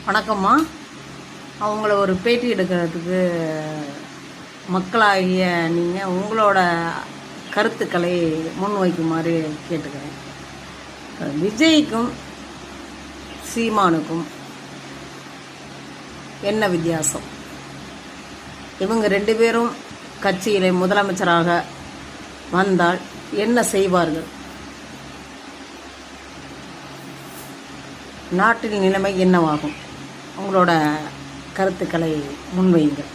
வணக்கம்மா. அவங்கள ஒரு பேட்டி எடுக்கிறதுக்கு மக்களாகிய நீங்கள் உங்களோட கருத்துக்களை முன்வைக்குமாறு கேட்டுக்கிறேன். விஜய்க்கும் சீமானுக்கும் என்ன வித்தியாசம்? இவங்க ரெண்டு பேரும் கட்சியிலே முதலமைச்சராக வந்தால் என்ன செய்வார்கள்? நாட்டின் நிலைமை என்னவாகும்? உங்களோட கருத்துக்களை முன்வையுங்கள்.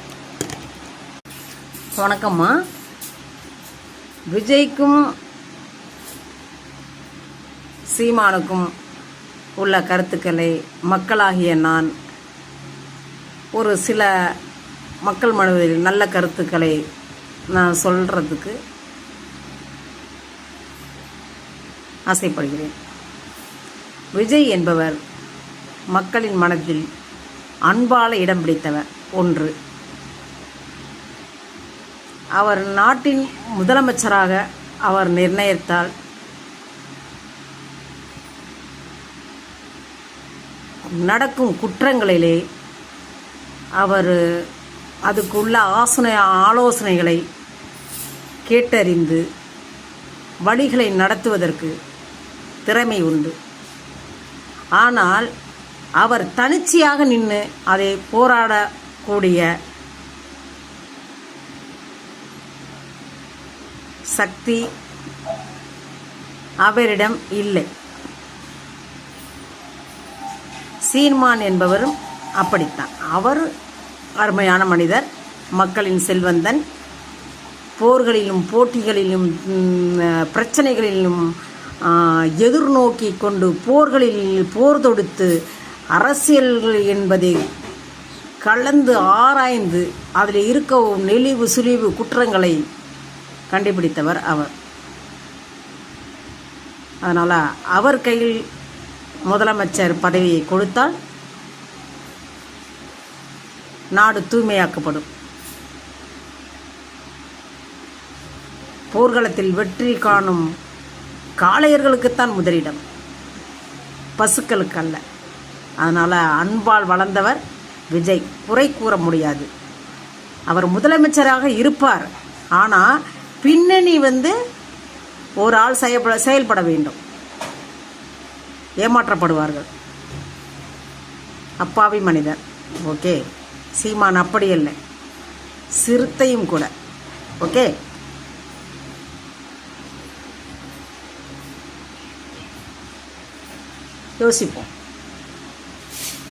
வணக்கம்மா. விஜய்க்கும் சீமானுக்கும் உள்ள கருத்துக்களை மக்களாகிய நான் ஒரு சில மக்கள் மனதில் நல்ல கருத்துக்களை நான் சொல்கிறதுக்கு ஆசைப்படுகிறேன். விஜய் என்பவர் மக்களின் மனதில் அன்பால இடம் பிடித்தவர். ஒன்று, அவர் நாட்டின் முதலமைச்சராக அவர் நிர்ணயித்தால் நடக்கும் குற்றங்களிலே அவர் அதுக்குள்ள ஆலோசனைகளை கேட்டறிந்து வழிகளை நடத்துவதற்கு திறமை உண்டு. ஆனால் அவர் தனிச்சையாக நின்று அதை போராடக்கூடிய சக்தி அவரிடம் இல்லை. சீமான் என்பவரும் அப்படித்தான். அவர் அருமையான மனிதர், மக்களின் செல்வந்தன். போர்களிலும் போட்டிகளிலும் பிரச்சனைகளிலும் எதிர்நோக்கி கொண்டு போர் தொடுத்து அரசியல்கள் என்பதை கலந்து ஆராய்ந்து அதில் இருக்க நெளிவு சுழிவு குற்றங்களை கண்டுபிடித்தவர் அவர். அதனால் அவர் கையில் முதலமைச்சர் பதவியை கொடுத்தால் நாடு தூய்மையாக்கப்படும். போர்க்களத்தில் வெற்றி காணும் காளையர்களுக்குத்தான் முதலிடம், பசுக்களுக்கு அல்ல. அதனால் அன்பால் வளர்ந்தவர் விஜய், குறை கூற முடியாது. அவர் முதலமைச்சராக இருப்பார். ஆனால் பின்னணி ஒரு ஆள் செயல்பட வேண்டும். ஏமாற்றப்படுவார்கள். அப்பாவி மனிதர். ஓகே. சீமான் அப்படி இல்லை, சிறுத்தையும் கூட. ஓகே. யோசிப்போம்.